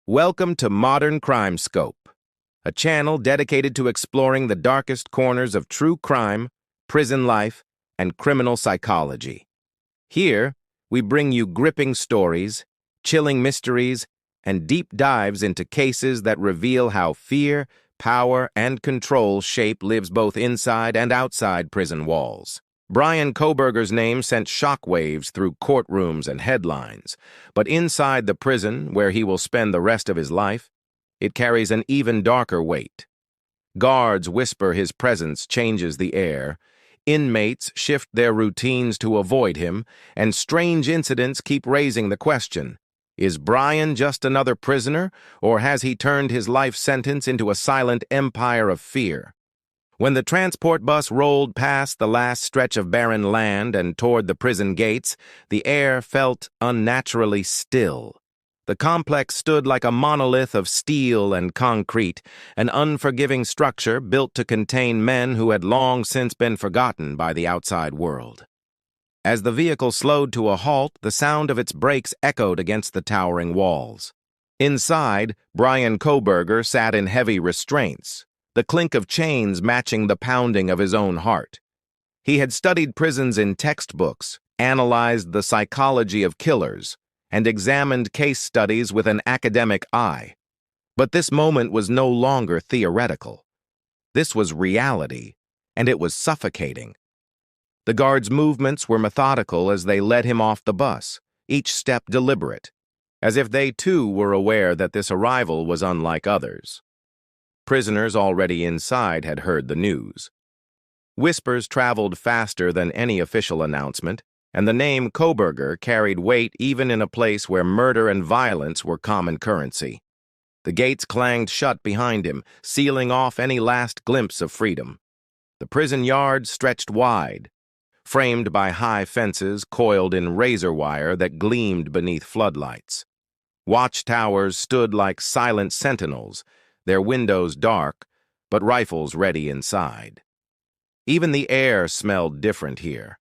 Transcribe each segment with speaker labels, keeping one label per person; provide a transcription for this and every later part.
Speaker 1: Welcome to Modern Crime Scope, a channel dedicated to exploring the darkest corners of true crime, prison life, and criminal psychology. Here, we bring you gripping stories, chilling mysteries, and deep dives into cases that reveal how fear, power, and control shape lives both inside and outside prison walls. Bryan Kohberger's name sent shockwaves through courtrooms and headlines, but inside the prison, where he will spend the rest of his life, it carries an even darker weight. Guards whisper his presence changes the air, inmates shift their routines to avoid him, and strange incidents keep raising the question, is Bryan just another prisoner, or has he turned his life sentence into a silent empire of fear? When the transport bus rolled past the last stretch of barren land and toward the prison gates, the air felt unnaturally still. The complex stood like a monolith of steel and concrete, an unforgiving structure built to contain men who had long since been forgotten by the outside world. As the vehicle slowed to a halt, the sound of its brakes echoed against the towering walls. Inside, Bryan Kohberger sat in heavy restraints, the clink of chains matching the pounding of his own heart. He had studied prisons in textbooks, analyzed the psychology of killers, and examined case studies with an academic eye. But this moment was no longer theoretical. This was reality, and it was suffocating. The guards' movements were methodical as they led him off the bus, each step deliberate, as if they too were aware that this arrival was unlike others. Prisoners already inside had heard the news. Whispers traveled faster than any official announcement, and the name Kohberger carried weight even in a place where murder and violence were common currency. The gates clanged shut behind him, sealing off any last glimpse of freedom. The prison yard stretched wide, framed by high fences coiled in razor wire that gleamed beneath floodlights. Watchtowers stood like silent sentinels, their windows dark, but rifles ready inside. Even the air smelled different here,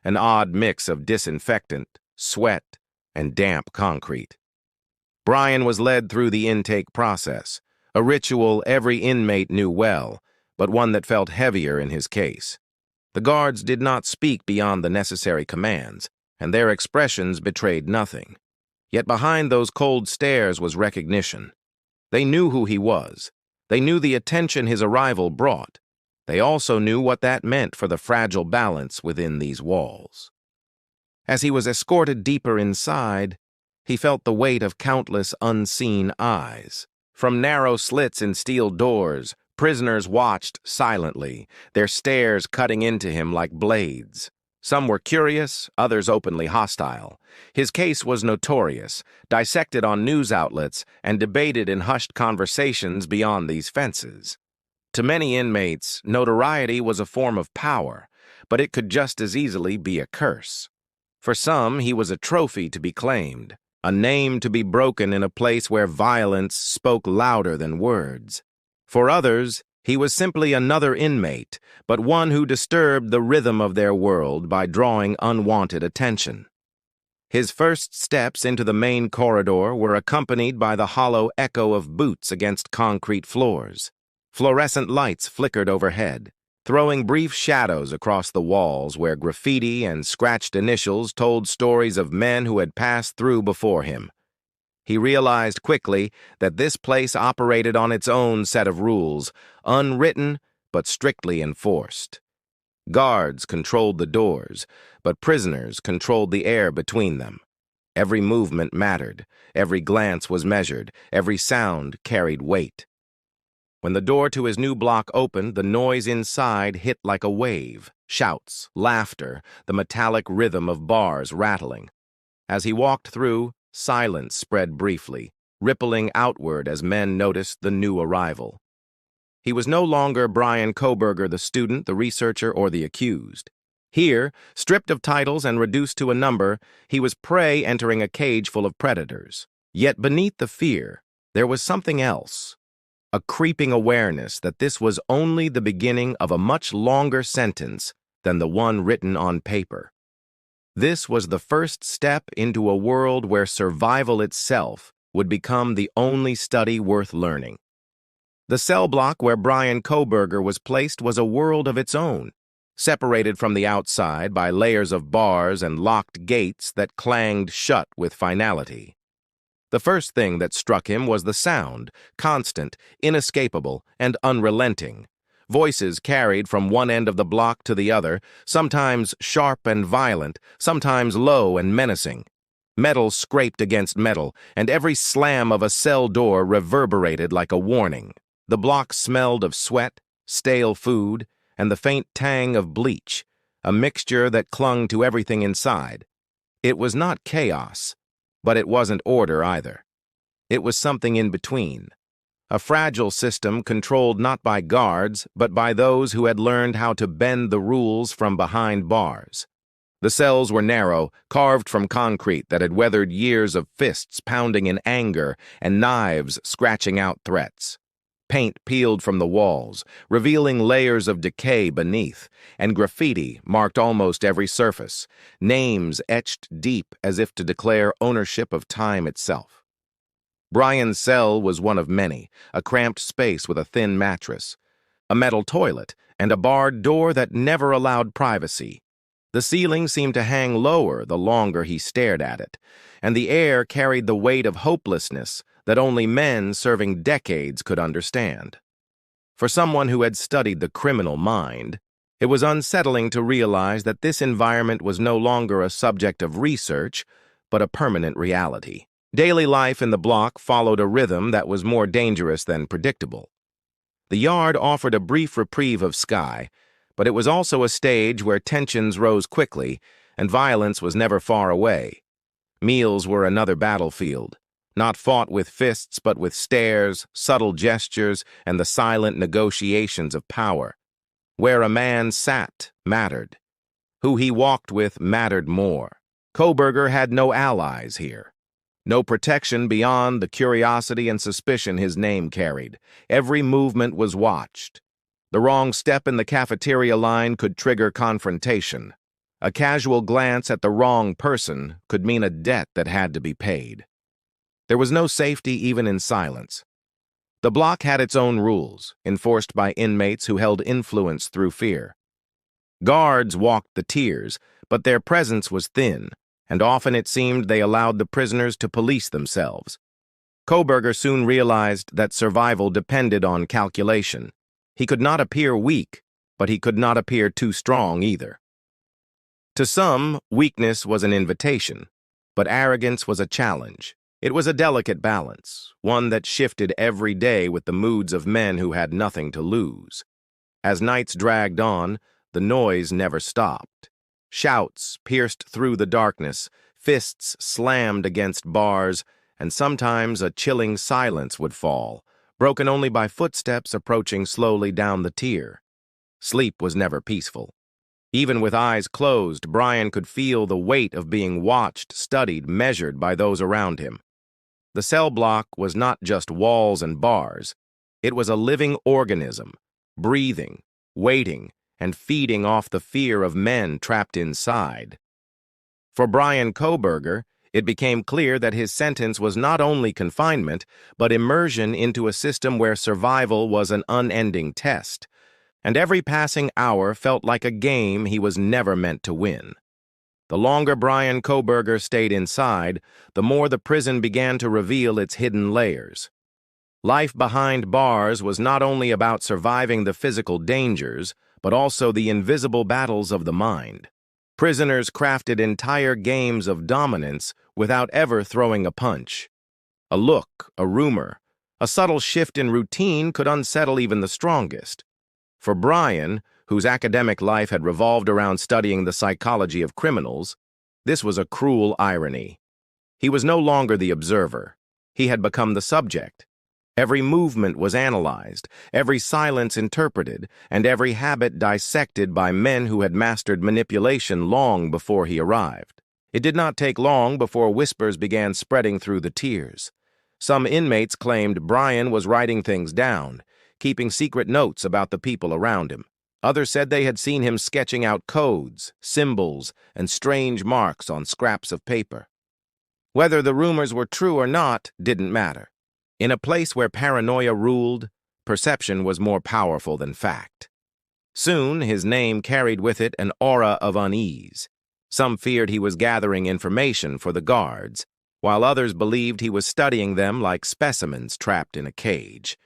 Speaker 1: an odd mix of disinfectant, sweat, and damp concrete. Bryan was led through the intake process, a ritual every inmate knew well, but one that felt heavier in his case. The guards did not speak beyond the necessary commands, and their expressions betrayed nothing. Yet behind those cold stares was recognition. They knew who he was. They knew the attention his arrival brought. They also knew what that meant for the fragile balance within these walls. As he was escorted deeper inside, he felt the weight of countless unseen eyes. From narrow slits in steel doors, prisoners watched silently, their stares cutting into him like blades. Some were curious, others openly hostile. His case was notorious, dissected on news outlets, and debated in hushed conversations beyond these fences. To many inmates, notoriety was a form of power, but it could just as easily be a curse. For some, he was a trophy to be claimed, a name to be broken in a place where violence spoke louder than words. For others, he was simply another inmate, but one who disturbed the rhythm of their world by drawing unwanted attention. His first steps into the main corridor were accompanied by the hollow echo of boots against concrete floors. Fluorescent lights flickered overhead, throwing brief shadows across the walls where graffiti and scratched initials told stories of men who had passed through before him. He realized quickly that this place operated on its own set of rules, unwritten but strictly enforced. Guards controlled the doors, but prisoners controlled the air between them. Every movement mattered, every glance was measured, every sound carried weight. When the door to his new block opened, the noise inside hit like a wave. Shouts, laughter, the metallic rhythm of bars rattling. As he walked through, silence spread briefly, rippling outward as men noticed the new arrival. He was no longer Bryan Kohberger, the student, the researcher, or the accused. Here, stripped of titles and reduced to a number, he was prey entering a cage full of predators. Yet beneath the fear, there was something else. A creeping awareness that this was only the beginning of a much longer sentence than the one written on paper. This was the first step into a world where survival itself would become the only study worth learning. The cell block where Bryan Kohberger was placed was a world of its own, separated from the outside by layers of bars and locked gates that clanged shut with finality. The first thing that struck him was the sound, constant, inescapable, and unrelenting. Voices carried from one end of the block to the other, sometimes sharp and violent, sometimes low and menacing. Metal scraped against metal, and every slam of a cell door reverberated like a warning. The block smelled of sweat, stale food, and the faint tang of bleach, a mixture that clung to everything inside. It was not chaos, but it wasn't order either. It was something in between. A fragile system controlled not by guards, but by those who had learned how to bend the rules from behind bars. The cells were narrow, carved from concrete that had weathered years of fists pounding in anger and knives scratching out threats. Paint peeled from the walls, revealing layers of decay beneath, and graffiti marked almost every surface, names etched deep as if to declare ownership of time itself. Bryan's cell was one of many, a cramped space with a thin mattress, a metal toilet, and a barred door that never allowed privacy. The ceiling seemed to hang lower the longer he stared at it, and the air carried the weight of hopelessness that only men serving decades could understand. For someone who had studied the criminal mind, it was unsettling to realize that this environment was no longer a subject of research, but a permanent reality. Daily life in the block followed a rhythm that was more dangerous than predictable. The yard offered a brief reprieve of sky, but it was also a stage where tensions rose quickly and violence was never far away. Meals were another battlefield, not fought with fists but with stares, subtle gestures, and the silent negotiations of power. Where a man sat mattered. Who he walked with mattered more. Kohberger had no allies here. No protection beyond the curiosity and suspicion his name carried. Every movement was watched. The wrong step in the cafeteria line could trigger confrontation. A casual glance at the wrong person could mean a debt that had to be paid. There was no safety even in silence. The block had its own rules, enforced by inmates who held influence through fear. Guards walked the tiers, but their presence was thin, and often it seemed they allowed the prisoners to police themselves. Kohberger soon realized that survival depended on calculation. He could not appear weak, but he could not appear too strong either. To some, weakness was an invitation, but arrogance was a challenge. It was a delicate balance, one that shifted every day with the moods of men who had nothing to lose. As nights dragged on, the noise never stopped. Shouts pierced through the darkness, fists slammed against bars, and sometimes a chilling silence would fall, broken only by footsteps approaching slowly down the tier. Sleep was never peaceful. Even with eyes closed, Bryan could feel the weight of being watched, studied, measured by those around him. The cell block was not just walls and bars. It was a living organism, breathing, waiting, and feeding off the fear of men trapped inside. For Bryan Kohberger, it became clear that his sentence was not only confinement, but immersion into a system where survival was an unending test, and every passing hour felt like a game he was never meant to win. The longer Bryan Kohberger stayed inside, the more the prison began to reveal its hidden layers. Life behind bars was not only about surviving the physical dangers, but also the invisible battles of the mind. Prisoners crafted entire games of dominance without ever throwing a punch. A look, a rumor, a subtle shift in routine could unsettle even the strongest. For Bryan, whose academic life had revolved around studying the psychology of criminals, this was a cruel irony. He was no longer the observer. He had become the subject. Every movement was analyzed, every silence interpreted, and every habit dissected by men who had mastered manipulation long before he arrived. It did not take long before whispers began spreading through the tiers. Some inmates claimed Bryan was writing things down, keeping secret notes about the people around him. Others said they had seen him sketching out codes, symbols, and strange marks on scraps of paper. Whether the rumors were true or not didn't matter. In a place where paranoia ruled, perception was more powerful than fact. Soon, his name carried with it an aura of unease. Some feared he was gathering information for the guards, while others believed he was studying them like specimens trapped in a cage.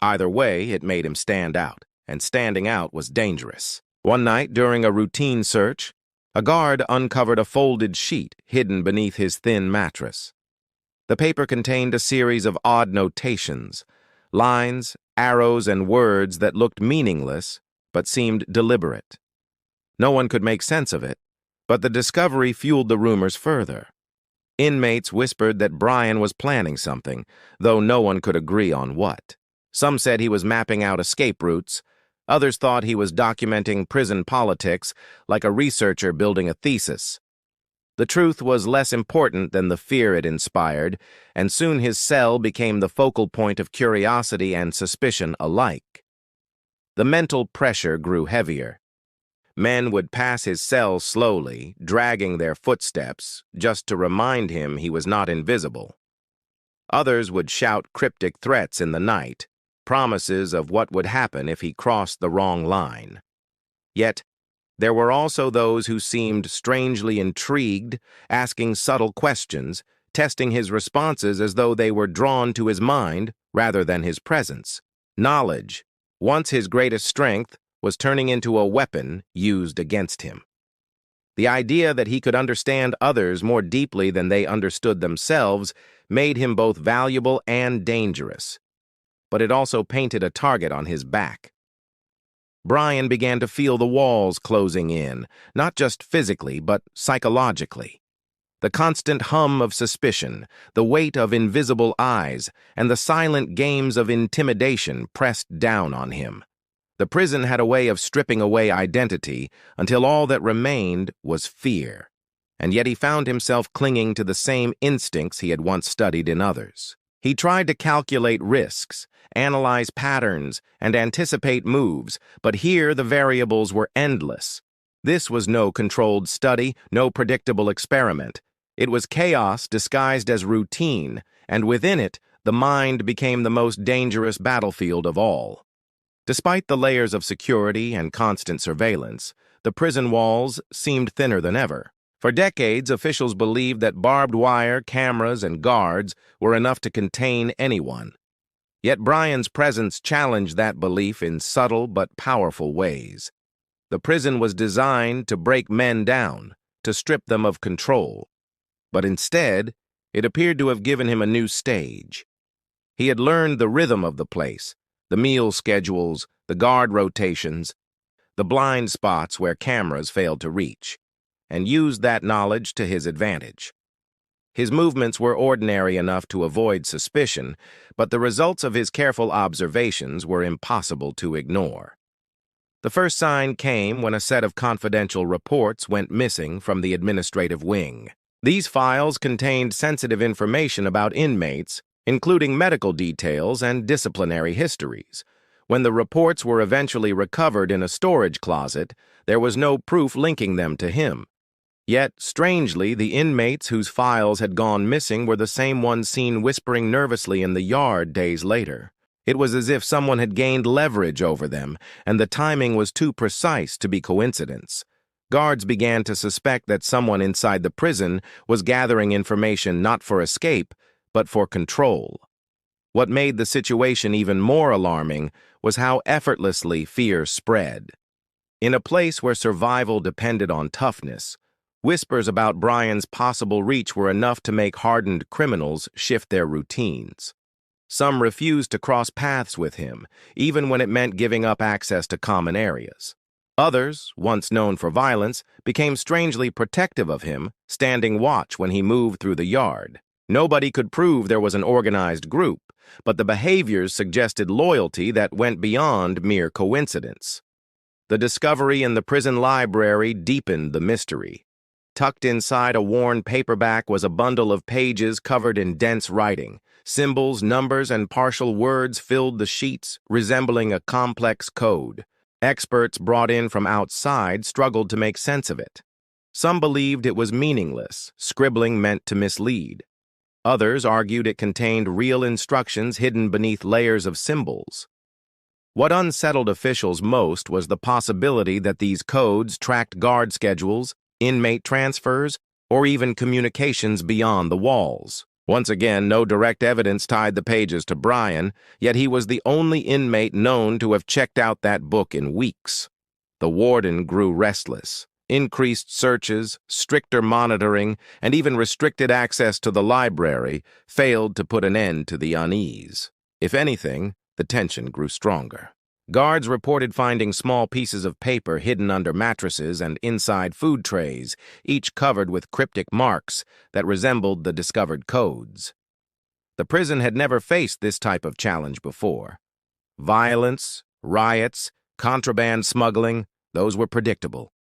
Speaker 1: Either way, it made him stand out, and standing out was dangerous. One night, during a routine search, a guard uncovered a folded sheet hidden beneath his thin mattress. The paper contained a series of odd notations, lines, arrows, and words that looked meaningless but seemed deliberate. No one could make sense of it, but the discovery fueled the rumors further. Inmates whispered that Bryan was planning something, though no one could agree on what. Some said he was mapping out escape routes. Others thought he was documenting prison politics like a researcher building a thesis. The truth was less important than the fear it inspired, and soon his cell became the focal point of curiosity and suspicion alike. The mental pressure grew heavier. Men would pass his cell slowly, dragging their footsteps, just to remind him he was not invisible. Others would shout cryptic threats in the night, promises of what would happen if he crossed the wrong line. Yet, there were also those who seemed strangely intrigued, asking subtle questions, testing his responses as though they were drawn to his mind rather than his presence. Knowledge, once his greatest strength, was turning into a weapon used against him. The idea that he could understand others more deeply than they understood themselves made him both valuable and dangerous. But it also painted a target on his back. Bryan began to feel the walls closing in, not just physically, but psychologically. The constant hum of suspicion, the weight of invisible eyes, and the silent games of intimidation pressed down on him. The prison had a way of stripping away identity until all that remained was fear, and yet he found himself clinging to the same instincts he had once studied in others. He tried to calculate risks, analyze patterns, and anticipate moves, but here the variables were endless. This was no controlled study, no predictable experiment. It was chaos disguised as routine, and within it, the mind became the most dangerous battlefield of all. Despite the layers of security and constant surveillance, the prison walls seemed thinner than ever. For decades, officials believed that barbed wire, cameras, and guards were enough to contain anyone. Yet Bryan's presence challenged that belief in subtle but powerful ways. The prison was designed to break men down, to strip them of control. But instead, it appeared to have given him a new stage. He had learned the rhythm of the place, the meal schedules, the guard rotations, the blind spots where cameras failed to reach, and used that knowledge to his advantage. His movements were ordinary enough to avoid suspicion, but the results of his careful observations were impossible to ignore. The first sign came when a set of confidential reports went missing from the administrative wing. These files contained sensitive information about inmates, including medical details and disciplinary histories. When the reports were eventually recovered in a storage closet, there was no proof linking them to him. Yet, strangely, the inmates whose files had gone missing were the same ones seen whispering nervously in the yard days later. It was as if someone had gained leverage over them, and the timing was too precise to be coincidence. Guards began to suspect that someone inside the prison was gathering information not for escape, but for control. What made the situation even more alarming was how effortlessly fear spread. In a place where survival depended on toughness, whispers about Bryan's possible reach were enough to make hardened criminals shift their routines. Some refused to cross paths with him, even when it meant giving up access to common areas. Others, once known for violence, became strangely protective of him, standing watch when he moved through the yard. Nobody could prove there was an organized group, but the behaviors suggested loyalty that went beyond mere coincidence. The discovery in the prison library deepened the mystery. Tucked inside a worn paperback was a bundle of pages covered in dense writing. Symbols, numbers, and partial words filled the sheets, resembling a complex code. Experts brought in from outside struggled to make sense of it. Some believed it was meaningless, scribbling meant to mislead. Others argued it contained real instructions hidden beneath layers of symbols. What unsettled officials most was the possibility that these codes tracked guard schedules, inmate transfers, or even communications beyond the walls. Once again, no direct evidence tied the pages to Bryan, yet he was the only inmate known to have checked out that book in weeks. The warden grew restless. Increased searches, stricter monitoring, and even restricted access to the library failed to put an end to the unease. If anything, the tension grew stronger. Guards reported finding small pieces of paper hidden under mattresses and inside food trays, each covered with cryptic marks that resembled the discovered codes. The prison had never faced this type of challenge before. Violence, riots, contraband smuggling, those were predictable.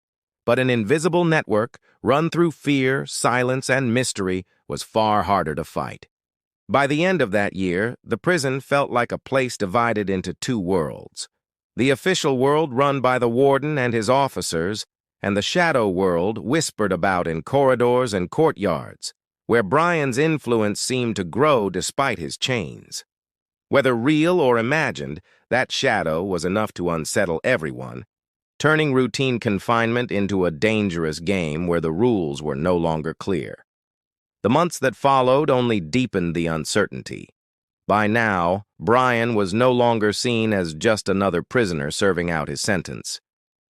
Speaker 1: But an invisible network, run through fear, silence, and mystery, was far harder to fight. By the end of that year, the prison felt like a place divided into two worlds. The official world run by the warden and his officers, and the shadow world whispered about in corridors and courtyards, where Bryan's influence seemed to grow despite his chains. Whether real or imagined, that shadow was enough to unsettle everyone, turning routine confinement into a dangerous game where the rules were no longer clear. The months that followed only deepened the uncertainty. By now, Bryan was no longer seen as just another prisoner serving out his sentence.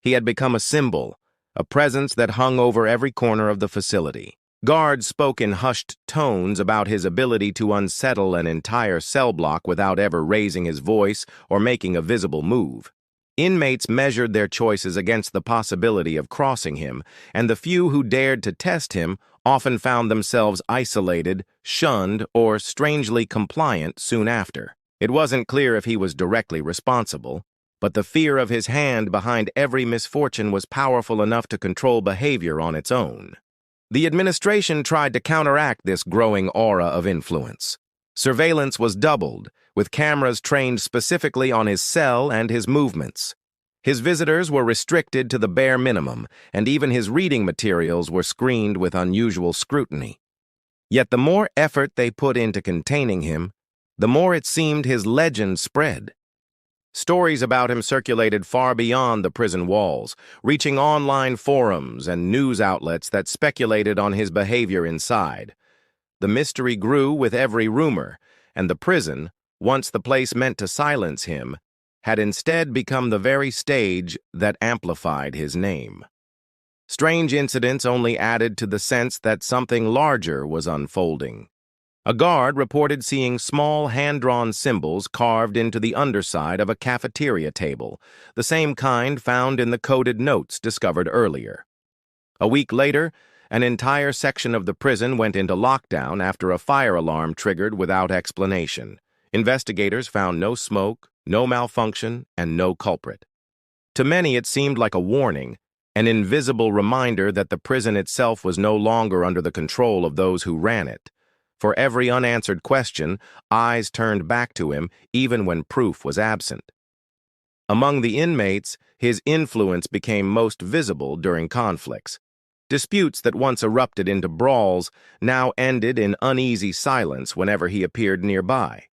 Speaker 1: He had become a symbol, a presence that hung over every corner of the facility. Guards spoke in hushed tones about his ability to unsettle an entire cell block without ever raising his voice or making a visible move. Inmates measured their choices against the possibility of crossing him, and the few who dared to test him often found themselves isolated, shunned, or strangely compliant soon after. It wasn't clear if he was directly responsible, but the fear of his hand behind every misfortune was powerful enough to control behavior on its own. The administration tried to counteract this growing aura of influence. Surveillance was doubled, with cameras trained specifically on his cell and his movements. His visitors were restricted to the bare minimum, and even his reading materials were screened with unusual scrutiny. Yet the more effort they put into containing him, the more it seemed his legend spread. Stories about him circulated far beyond the prison walls, reaching online forums and news outlets that speculated on his behavior inside. The mystery grew with every rumor, and the prison, once the place meant to silence him, had instead become the very stage that amplified his name. Strange incidents only added to the sense that something larger was unfolding. A guard reported seeing small hand-drawn symbols carved into the underside of a cafeteria table, the same kind found in the coded notes discovered earlier. A week later, an entire section of the prison went into lockdown after a fire alarm triggered without explanation. Investigators found no smoke, no malfunction, and no culprit. To many, it seemed like a warning, an invisible reminder that the prison itself was no longer under the control of those who ran it. For every unanswered question, eyes turned back to him even when proof was absent. Among the inmates, his influence became most visible during conflicts. Disputes that once erupted into brawls now ended in uneasy silence whenever he appeared nearby.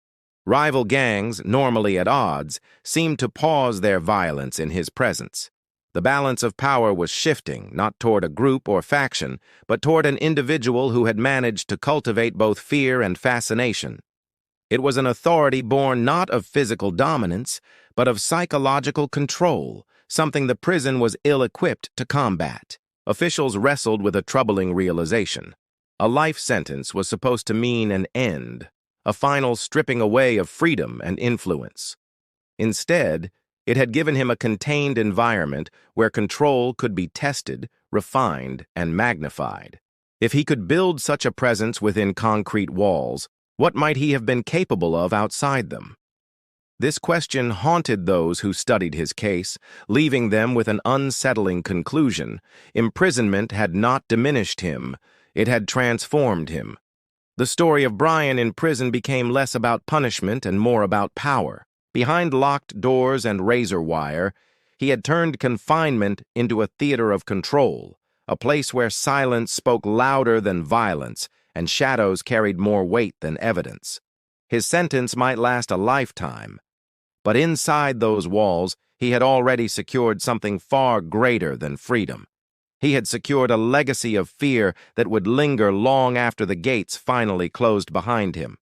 Speaker 1: Rival gangs, normally at odds, seemed to pause their violence in his presence. The balance of power was shifting, not toward a group or faction, but toward an individual who had managed to cultivate both fear and fascination. It was an authority born not of physical dominance, but of psychological control, something the prison was ill-equipped to combat. Officials wrestled with a troubling realization. A life sentence was supposed to mean an end, a final stripping away of freedom and influence. Instead, it had given him a contained environment where control could be tested, refined, and magnified. If he could build such a presence within concrete walls, what might he have been capable of outside them? This question haunted those who studied his case, leaving them with an unsettling conclusion. Imprisonment had not diminished him, it had transformed him. The story of Bryan in prison became less about punishment and more about power. Behind locked doors and razor wire, he had turned confinement into a theater of control, a place where silence spoke louder than violence, and shadows carried more weight than evidence. His sentence might last a lifetime, but inside those walls, he had already secured something far greater than freedom. He had secured a legacy of fear that would linger long after the gates finally closed behind him.